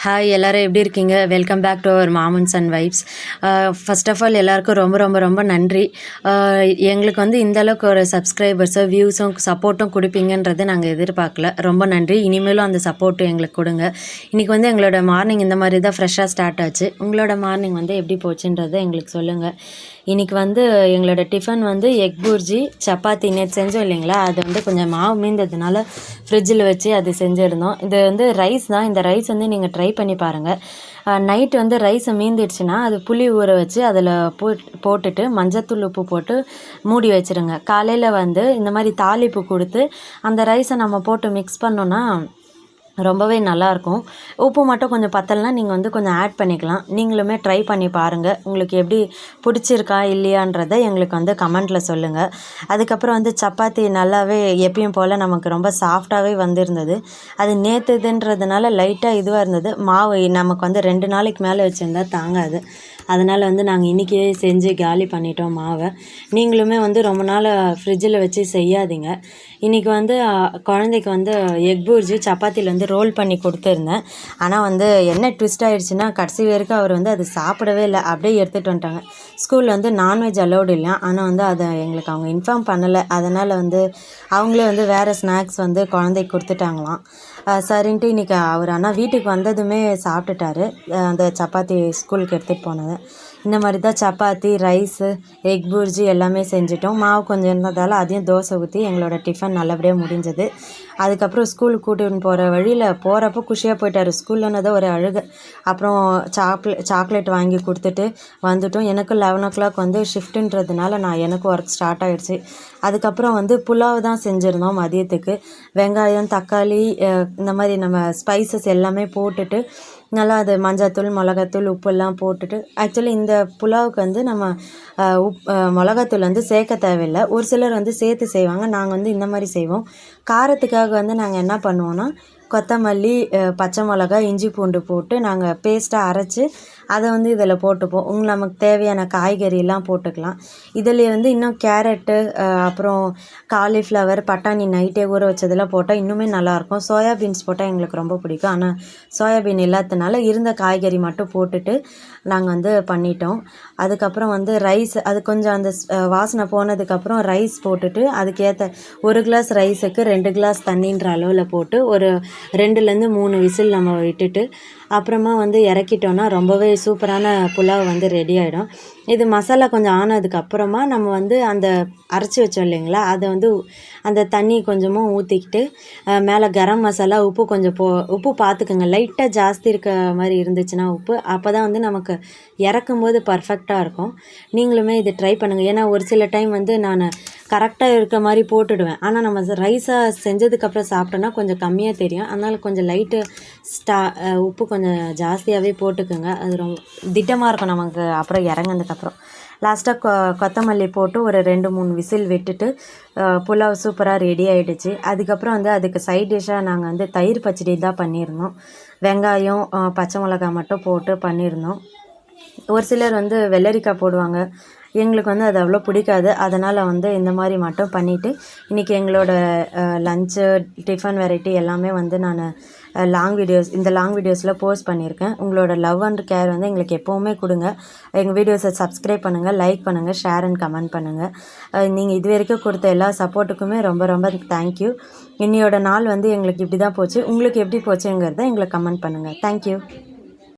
Hi எல்லோரும் எப்படி இருக்கீங்க? வெல்கம் பேக் டு அவர் மாமன்ஸ் and vibes. First of all எல்லாருக்கும் ரொம்ப ரொம்ப ரொம்ப நன்றி. எங்களுக்கு வந்து இந்த அளவுக்கு ஒரு சப்ஸ்கிரைபர்ஸோ வியூஸும் சப்போர்ட்டும் கொடுப்பீங்கன்றதை நாங்கள் எதிர்பார்க்கல. ரொம்ப நன்றி. இனிமேலும் அந்த சப்போர்ட்டும் எங்களுக்கு கொடுங்க. இன்றைக்கி வந்து எங்களோட மார்னிங் இந்த மாதிரி தான் ஃப்ரெஷ்ஷாக ஸ்டார்ட் ஆச்சு. உங்களோட மார்னிங் வந்து எப்படி போச்சுன்றதை எங்களுக்கு சொல்லுங்கள். இன்றைக்கி வந்து எங்களோட டிஃபன் வந்து எக் புர்ஜி சப்பாத்தி நேற்று செஞ்சோம் இல்லைங்களா, அது வந்து கொஞ்சம் மாவு மீந்ததுனால ஃப்ரிட்ஜில் வச்சு அது செஞ்சுருந்தோம். இது வந்து ரைஸ் தான். இந்த ரைஸ் வந்து நீங்கள் ட்ரை பண்ணி பாருங்கள். நைட்டு வந்து ரைஸை மீந்துடுச்சுன்னா அது புளி ஊற வச்சு அதில் போட்டுட்டு மஞ்சத்தூள் உப்பு போட்டு மூடி வச்சுருங்க. காலையில் வந்து இந்த மாதிரி தாளிப்பு கொடுத்து அந்த ரைஸை நம்ம போட்டு மிக்ஸ் பண்ணோன்னா ரொம்பவே நல்லாயிருக்கும். உப்பு மட்டும் கொஞ்சம் பத்தலைனா நீங்கள் வந்து கொஞ்சம் ஆட் பண்ணிக்கலாம். நீங்களுமே ட்ரை பண்ணி பாருங்கள். உங்களுக்கு எப்படி பிடிச்சிருக்கா இல்லையான்றதை எங்களுக்கு வந்து கமெண்ட்டில் சொல்லுங்கள். அதுக்கப்புறம் வந்து சப்பாத்தி நல்லாவே எப்பயும் போல் நமக்கு ரொம்ப சாஃப்டாகவே வந்திருந்தது. அது நேற்றுதுன்றதுனால லைட்டாக இதுவாக இருந்தது. மாவு நமக்கு வந்து 2 நாளைக்கு மேலே வச்சுருந்தா தாங்காது. அதனால் வந்து நாங்கள் இன்றைக்கே செஞ்சு காலி பண்ணிட்டோம் மாவை. நீங்களுமே வந்து ரொம்ப நாள் ஃப்ரிட்ஜில் வச்சு செய்யாதீங்க. இன்றைக்கி வந்து குழந்தைக்கு வந்து எக் புர்ஜி சப்பாத்தியில் வந்து ரோல் பண்ணி கொடுத்துருந்தேன். ஆனால் வந்து என்ன ட்விஸ்ட் ஆகிடுச்சின்னா கடைசி வரைக்கும் அவர் வந்து அது சாப்பிடவே இல்லை. அப்படியே எடுத்துகிட்டு வந்துட்டாங்க. ஸ்கூலில் வந்து நான்வெஜ் அலௌடு இல்லை. ஆனால் வந்து அதை எங்களுக்கு அவங்க இன்ஃபார்ம் பண்ணலை. அதனால் வந்து அவங்களே வந்து வேறு ஸ்நாக்ஸ் வந்து குழந்தைக்கு கொடுத்துட்டாங்களாம். சரின்ட்டு இன்றைக்கி அவர் ஆனால் வீட்டுக்கு வந்ததுமே சாப்பிட்டுட்டாரு. அந்த சப்பாத்தி ஸ்கூலுக்கு எடுத்துகிட்டு போனது. இந்த மாதிரி தான் சப்பாத்தி, ரைஸு, எக் புர்ஜி எல்லாமே செஞ்சிட்டோம். மாவு கொஞ்சம் இருந்ததால் அதையும் தோசை ஊற்றி எங்களோட டிஃபன் நல்லபடியாக முடிஞ்சது. அதுக்கப்புறம் ஸ்கூலுக்கு கூட்டின்னு போகிற வழியில் போகிறப்போ குஷியாக போயிட்டார். ஸ்கூல்லனதான் ஒரு அழுகை. அப்புறம் சாக்லேட் வாங்கி கொடுத்துட்டு வந்துட்டோம். எனக்கு 11 o'clock வந்து ஷிஃப்ட்டுன்றதுனால எனக்கு ஒர்க் ஸ்டார்ட் ஆகிடுச்சு. அதுக்கப்புறம் வந்து புலாவ் தான் செஞ்சுருந்தோம் மதியத்துக்கு. வெங்காயம், தக்காளி, இந்த மாதிரி நம்ம ஸ்பைசஸ் எல்லாமே போட்டுட்டு நல்லா அது மஞ்சத்தூள், மிளகாத்தூள், உப்பெல்லாம் போட்டுட்டு ஆக்சுவலி இந்த புலாவுக்கு வந்து நம்ம மிளகாத்தூள் வந்து சேர்க்க தேவையில்லை. ஒரு சிலர் வந்து சேர்த்து செய்வாங்க. நாங்கள் வந்து இந்த மாதிரி செய்வோம். காரத்துக்காக வந்து நாங்கள் என்ன பண்ணுவோன்னா கொத்தமல்லி, பச்சை மிளகா, இஞ்சி பூண்டு போட்டு நாங்கள் பேஸ்ட்டாக அரைச்சி அதை வந்து இதில் போட்டுப்போம். நமக்கு தேவையான காய்கறியெல்லாம் போட்டுக்கலாம். இதில் வந்து இன்னும் கேரட்டு, அப்புறம் காலிஃப்ளவர், பட்டாணி நைட்டே ஊற வச்சதெல்லாம் போட்டால் இன்னுமே நல்லாயிருக்கும். சோயாபீன்ஸ் போட்டால் எங்களுக்கு ரொம்ப பிடிக்கும். ஆனால் சோயாபீன் இல்லாததுனால இருந்த காய்கறி மட்டும் போட்டுட்டு நாங்கள் வந்து பண்ணிட்டோம். அதுக்கப்புறம் வந்து ரைஸ் அது கொஞ்சம் அந்த வாசனை போனதுக்கப்புறம் ரைஸ் போட்டுட்டு அதுக்கேற்ற 1 கிளாஸ் ரைஸுக்கு 2 கிளாஸ் தண்ணின்ற அளவில் போட்டு ஒரு 2லேருந்து 3 விசில் நம்ம விட்டுட்டு அப்புறமா வந்து இறக்கிட்டோன்னா ரொம்பவே சூப்பரான புலாவ் வந்து ரெடி ஆகிடும். இது மசாலா கொஞ்சம் ஆனதுக்கப்புறமா நம்ம வந்து அந்த அரைச்சி வச்சோம் இல்லைங்களா, அதை வந்து அந்த தண்ணி கொஞ்சமாக ஊற்றிக்கிட்டு மேலே கரம் மசாலா, உப்பு கொஞ்சம் உப்பு பார்த்துக்குங்க. லைட்டாக ஜாஸ்தி இருக்க மாதிரி இருந்துச்சுன்னா உப்பு, அப்போ தான் வந்து நமக்கு இறக்கும்போது பர்ஃபெக்டாக இருக்கும். நீங்களுமே இது ட்ரை பண்ணுங்கள். ஏன்னா ஒரு சில டைம் வந்து நான் கரெக்டாக இருக்க மாதிரி போட்டுடுவேன். ஆனால் நம்ம ரைஸாக செஞ்சதுக்கப்புறம் சாப்பிட்டோன்னா கொஞ்சம் கம்மியாக தெரியும். அதனால் கொஞ்சம் லைட்டு உப்பு கொஞ்சம் ஜாஸ்தியாகவே போட்டுக்கோங்க. அது ரொம்ப திட்டமாக இருக்கும் நமக்கு அப்புறம் இறங்குனதுக்கப்புறம். லாஸ்ட்டாக கொத்தமல்லி போட்டு ஒரு 2-3 விசில் விட்டுட்டு புலாவ் சூப்பராக ரெடி ஆகிடுச்சு. அதுக்கப்புறம் வந்து அதுக்கு சைட் டிஷ்ஷாக நாங்கள் வந்து தயிர் பச்சடி தான் பண்ணியிருந்தோம். வெங்காயம், பச்சை மிளகாய் மட்டும் போட்டு பண்ணியிருந்தோம். ஒரு சிலர் வந்து வெள்ளரிக்காய் போடுவாங்க. எங்களுக்கு வந்து அது அவ்வளோ பிடிக்காது. அதனால் வந்து இந்த மாதிரி மட்டும் பண்ணிவிட்டு இன்றைக்கி எங்களோட லஞ்சு, டிஃபன் வெரைட்டி எல்லாமே வந்து நான் இந்த லாங் வீடியோஸில் போஸ்ட் பண்ணியிருக்கேன். உங்களோட லவ் அண்ட் கேர் வந்து எங்களுக்கு எப்போவுமே கொடுங்க. எங்கள் வீடியோஸை சப்ஸ்கிரைப் பண்ணுங்கள், லைக் பண்ணுங்கள், ஷேர் அண்ட் கமெண்ட் பண்ணுங்கள். நீங்கள் இது வரைக்கும் கொடுத்த எல்லா சப்போர்ட்டுக்குமே ரொம்ப ரொம்ப தேங்க்யூ. இன்னையோட நாள் வந்து எங்களுக்கு இப்படி தான் போச்சு. உங்களுக்கு எப்படி போச்சுங்கிறத எங்களுக்கு கமெண்ட் பண்ணுங்கள். தேங்க்யூ.